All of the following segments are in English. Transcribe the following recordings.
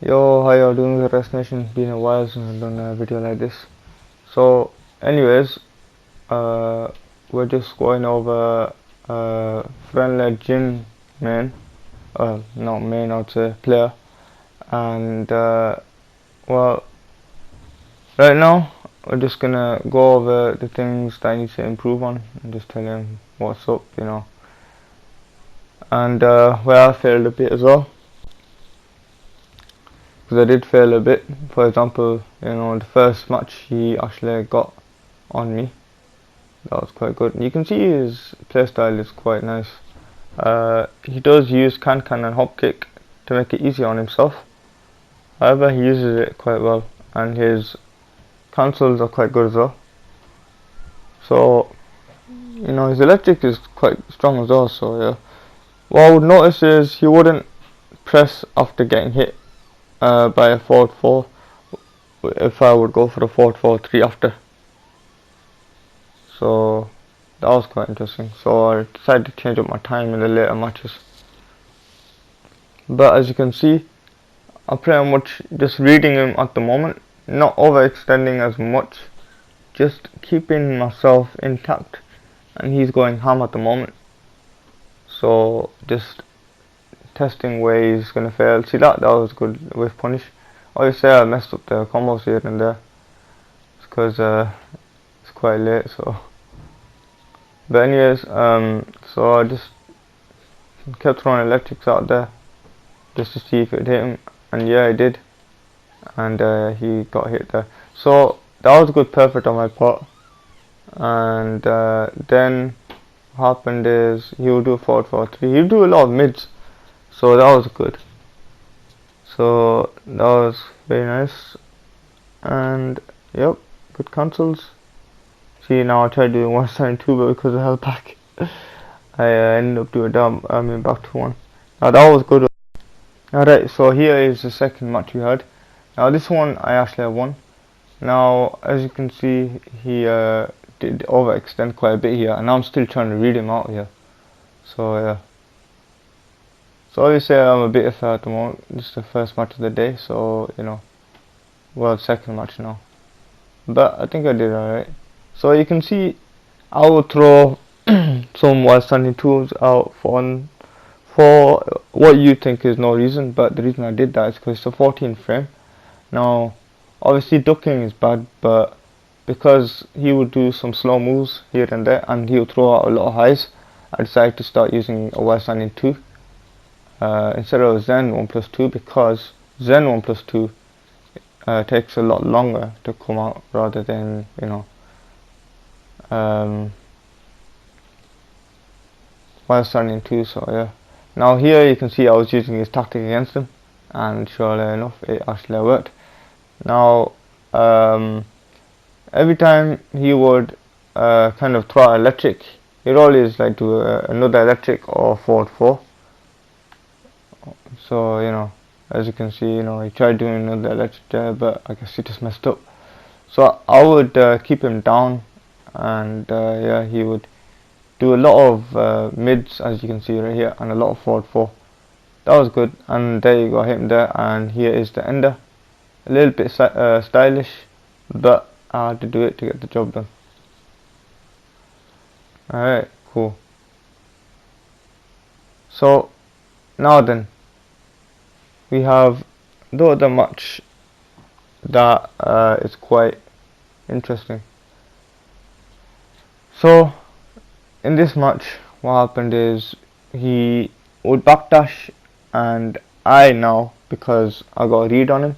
Yo, how y'all doing with Rest Nation? Been a while since I've done a video like this. So, anyways, we're just going over friend-led Jin main. Not main, I'd say player. And well, right now we're just gonna go over the things that I need to improve on and just tell him what's up, you know. And where I failed a bit as well. Because I did fail a bit. For example, you know, the first match he actually got on me. That was quite good. And you can see his playstyle is quite nice. He does use can and hop kick to make it easier on himself. However, he uses it quite well, and his cancels are quite good as well. So, you know, his electric is quite strong as well. So yeah, what I would notice is he wouldn't press after getting hit by a forward 4 if I would go for a forward 4-3 after. So that was quite interesting. So I decided to change up my time in the later matches. But as you can see, I'm pretty much just reading him at the moment, not overextending as much, just keeping myself intact, and he's going ham at the moment. So just testing where he's gonna fail. See that was good with punish. Obviously I messed up the combos here and there. It's because it's quite late. So, but anyways, so I just kept throwing electrics out there just to see if it hit him, and yeah, it did, and he got hit there. So that was good, perfect on my part. And then what happened is he would do a 4-4-3. He would do a lot of mids. So that was good. So that was very nice. And yep, good cancels. See, now I tried doing 1-2, but because I held back, I ended up doing down. I mean back to 1. Now that was good. Alright, so here is the second match we had. Now this one I actually won. Now as you can see, he did overextend quite a bit here, and I'm still trying to read him out here. So yeah. So obviously I'm a bit afraid at the moment. This is the first match of the day, so you know, well, second match now. But I think I did alright. So you can see I will throw some while standing tools out for what you think is no reason, but the reason I did that is because it's a 14 frame. Now obviously ducking is bad, but because he would do some slow moves here and there, and he would throw out a lot of highs, I decided to start using a while standing 2 instead of Zen 1+2, because Zen 1+2 takes a lot longer to come out rather than, you know, while standing 2. So yeah, now here you can see I was using his tactic against him, and surely enough it actually worked. Now every time he would kind of throw electric, he'd always like do another electric or forward 4. So you know, as you can see, you know, he tried doing another electric there, but I guess he just messed up. So I would keep him down, and yeah, he would do a lot of mids, as you can see right here, and a lot of forward 4. That was good, and there you go, hit him there, and here is the ender. A little bit stylish, but I had to do it to get the job done. Alright, cool. So now then, we have the other match that is quite interesting. So in this match, what happened is he would backdash, and I know, because I got a read on him,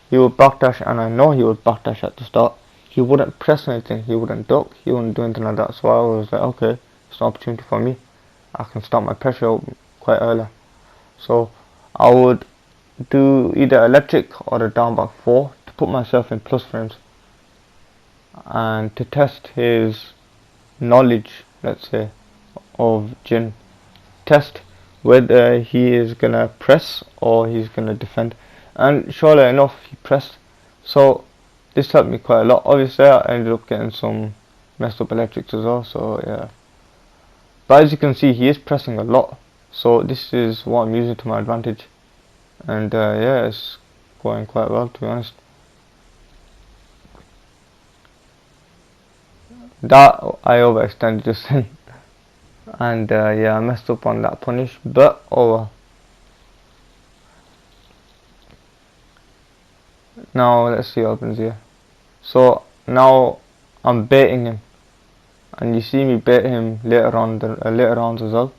he would backdash, and I know he would backdash at the start. He wouldn't press anything, he wouldn't duck, he wouldn't do anything like that. So I was like, okay, it's an opportunity for me. I can start my pressure up quite early. So I would do either electric or a down back 4 to put myself in plus frames, and to test his knowledge, let's say, of Jin. Test whether he is gonna press or he's gonna defend, and surely enough he pressed. So this helped me quite a lot. Obviously I ended up getting some messed up electrics as well, so yeah. But as you can see, he is pressing a lot, so this is what I'm using to my advantage, and yeah, it's going quite well, to be honest. That I overextended just then. And yeah, I messed up on that punish, but oh well. Now let's see what happens here. So now I'm baiting him, and you see me bait him later on, later rounds as well.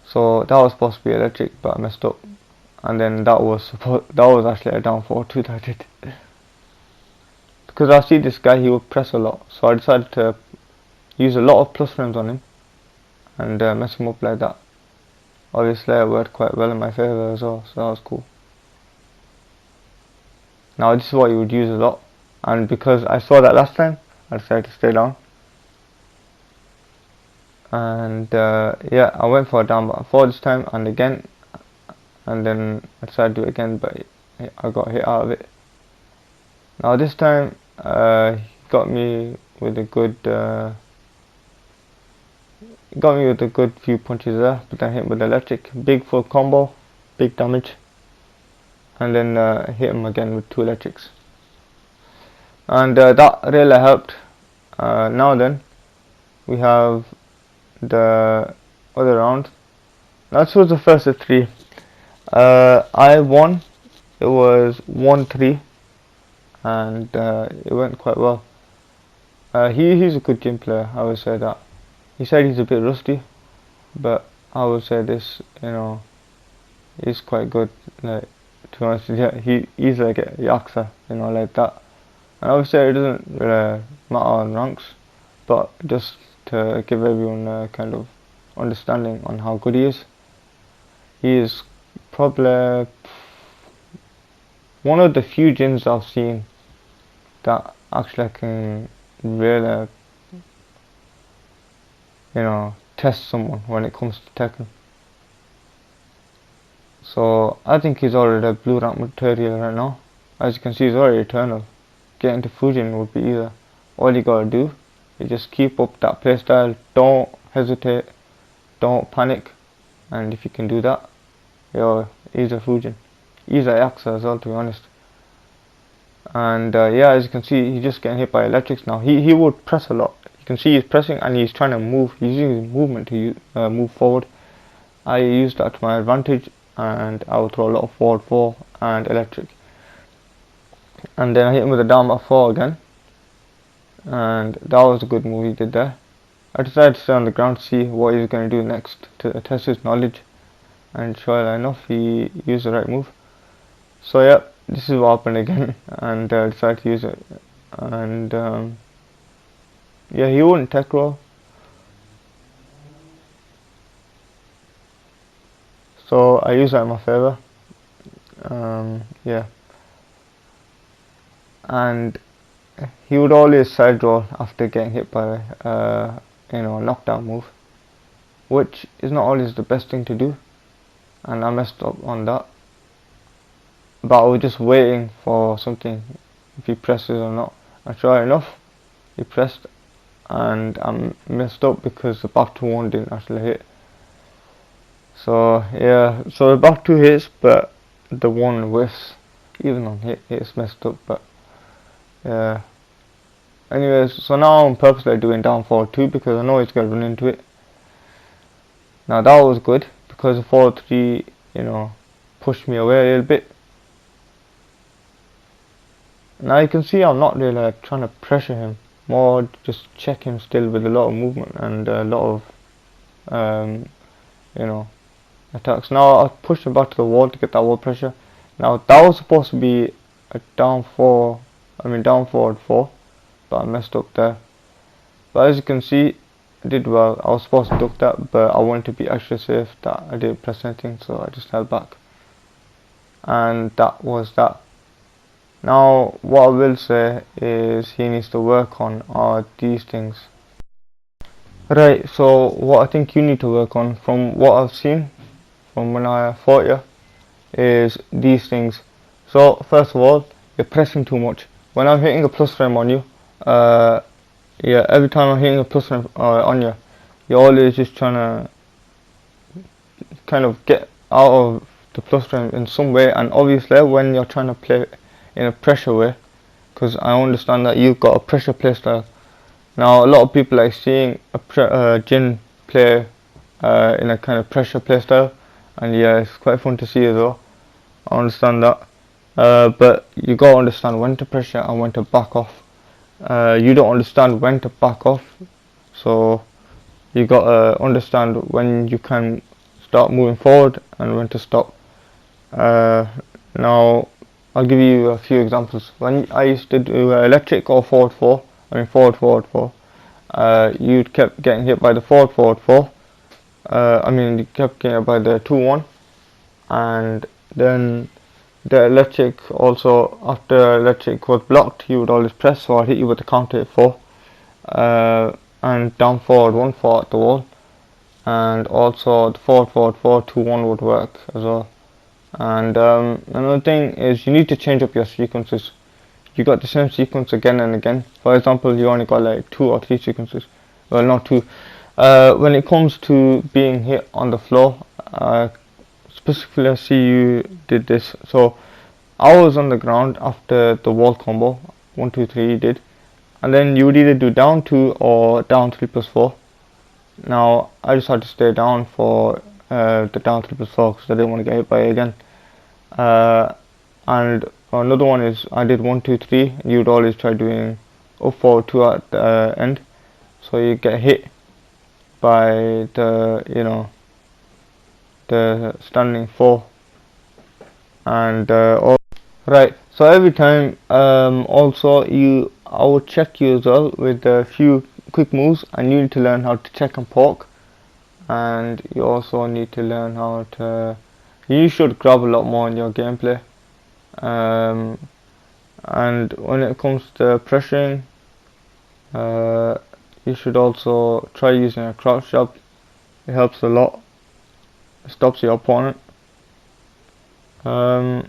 So that was supposed to be electric, but I messed up, and then that was actually a down 4-2 that I did. Because I see this guy, he would press a lot, so I decided to use a lot of plus frames on him and mess him up like that. Obviously it worked quite well in my favour as well, so that was cool. Now this is what you would use a lot, and because I saw that last time, I decided to stay down. And yeah, I went for a down button 4 this time, and again, and then I decided to do it again, but I got hit out of it. Now this time he got me with a good few punches there, but then hit him with electric, big full combo, big damage, and then hit him again with 2 electrics, and that really helped. Now then we have the other round. That was the first of 3. I won. It was 1-3, and it went quite well. He's a good gym player, I would say that. He said he's a bit rusty, but I would say this, you know, he's quite good. Like, to be honest, yeah, he's like a yaksa, you know, like that. And obviously it doesn't really matter on ranks, but just to give everyone a kind of understanding on how good he is. He is probably one of the few gyms I've seen that actually can really, you know, test someone when it comes to Tekken. So I think he's already a blue rank material right now. As you can see, he's already eternal. Getting to Fujin would be easy. All you gotta do is just keep up that playstyle, don't hesitate, don't panic, and if you can do that, you're easy Fujin. Easy Yaksa as well, to be honest. And yeah, as you can see, he's just getting hit by electrics now. He would press a lot. You can see he's pressing and he's trying to move. He's using his movement to move forward. I used that to my advantage, and I would throw a lot of forward 4 and electric. And then I hit him with a down by 4 again, and that was a good move he did there. I decided to stay on the ground to see what he was going to do next, to test his knowledge, and sure enough, he used the right move. So yeah, this is what happened again, and I decided to use it. And yeah, he wouldn't tech roll, so I used that in my favour. Yeah, and he would always side roll after getting hit by you know, a knockdown move, which is not always the best thing to do, and I messed up on that. But I was just waiting for something, if he presses or not, and sure enough, he pressed, and I messed up because the back 2-1 didn't actually hit. So yeah, so the back 2 hits, but the 1 whiffs. Even on hit, it's messed up, but yeah. Anyways, so now I'm purposely doing down forward 2 because I know he's going to run into it. Now that was good because the forward 3, you know, pushed me away a little bit. Now you can see I'm not really trying to pressure him, more just check him still with a lot of movement and a lot of you know, attacks. Now I pushed him back to the wall to get that wall pressure. Now that was supposed to be a down forward 4, but I messed up there. But as you can see, I did well. I was supposed to duck that, but I wanted to be extra safe that I didn't press anything, so I just held back. And that was that. Now what I will say is he needs to work on are these things. Right, so what I think you need to work on, from what I've seen from when I fought you, is these things. So first of all, you're pressing too much. When I'm hitting a plus frame on you, yeah, every time I'm hitting a plus frame on you, you're always just trying to kind of get out of the plus frame in some way. And obviously when you're trying to play in a pressure way, because I understand that you've got a pressure play style. Now a lot of people like seeing a Jin play in a kind of pressure play style, and yeah, it's quite fun to see as well. I understand that, but you gotta understand when to pressure and when to back off. You don't understand when to back off, so you gotta understand when you can start moving forward and when to stop. Now I'll give you a few examples. When I used to do electric or forward 4, forward 4, you kept getting hit by the forward 4. You kept getting hit by the 2-1, and then the electric also, after electric was blocked, you would always press, so I'd hit you with the counter hit 4, and down forward 1-4 at the wall, and also the forward 4 2-1 would work as well. And another thing is you need to change up your sequences. You got the same sequence again and again. For example, you only got like 2 or 3 sequences. Well, not 2. When it comes to being hit on the floor, specifically I see you did this. So I was on the ground after the wall combo, 1 2 3 you did, and then you would either do down 2 or down 3+4. Now I just had to stay down for the down 3+4 because I didn't want to get hit by it again. And another one is I did 1 2 3. You would always try doing up forward 2 at the end, so you get hit by the the standing 4. And right, so every time also I would check you as well with a few quick moves, and you need to learn how to check and poke, and you also need to learn how to, you should grab a lot more in your gameplay. And when it comes to pressuring, you should also try using a crouch jab. It helps a lot. It stops your opponent. The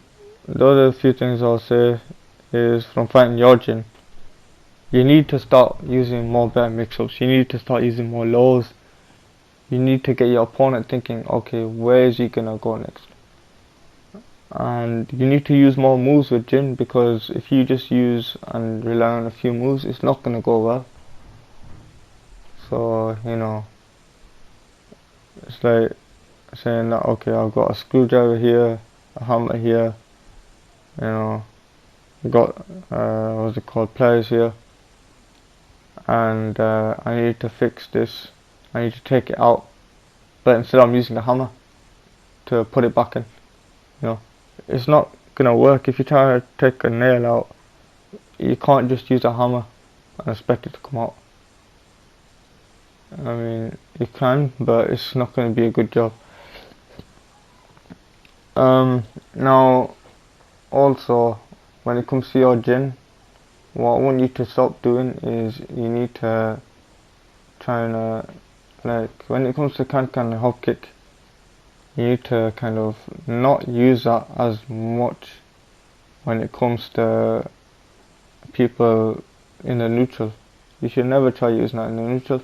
other few things I'll say is, from fighting your Jin, you need to start using more better mix-ups. You need to start using more lows. You need to get your opponent thinking, okay, where is he gonna go next? And you need to use more moves with Jin, because if you just use and rely on a few moves, it's not gonna go well. So it's like saying that, okay, I've got a screwdriver here, a hammer here, I've got what's it called, pliers here, and I need to fix this. I need to take it out, but instead I'm using a hammer to put it back in. It's not gonna work. If you try to take a nail out, you can't just use a hammer and expect it to come out. I mean, you can, but it's not going to be a good job. Now, also, when it comes to your Jin, what I want you to stop doing is you need to try and like, when it comes to can hop kick, you need to kind of not use that as much when it comes to people in the neutral. You should never try using that in the neutral.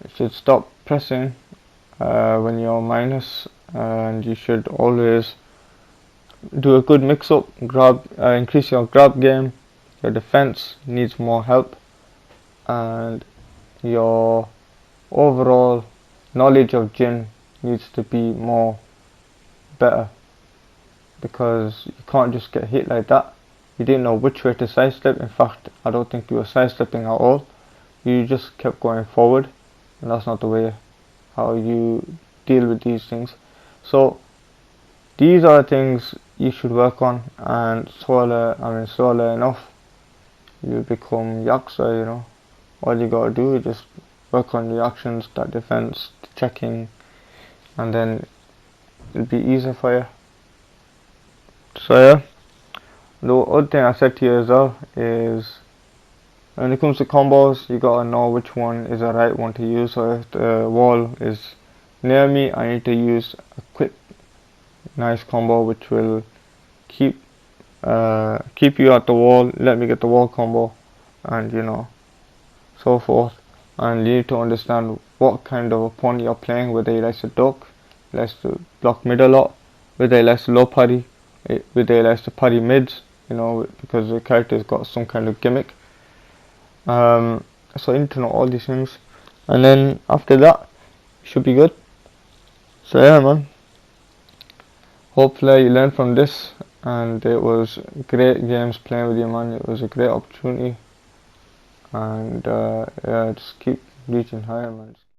You should stop pressing when you're minus, and you should always do a good mix up, increase your grab game. Your defense needs more help, and your overall knowledge of Jin needs to be better, because you can't just get hit like that. You didn't know which way to sidestep. In fact, I don't think you were sidestepping at all. You just kept going forward, and that's not the way how you deal with these things. So these are things you should work on, and slowly enough you become Yaksa. All you gotta do is just work on the actions, that defense, the checking, and then it'll be easier for you. So yeah, the other thing I said to you as well is, when it comes to combos, you gotta know which one is the right one to use. So if the wall is near me, I need to use a quick, nice combo which will keep you at the wall, let me get the wall combo, and so forth. And you need to understand what kind of opponent you're playing, whether he likes to duck, he likes to block mid a lot, whether he likes the low parry, whether he likes the parry mids, you know, because the character's got some kind of gimmick. So you need to know all these things, and then after that, you should be good. So yeah, man. Hopefully you learned from this, and it was great games playing with you, man. It was a great opportunity, and yeah, just keep reaching higher, man.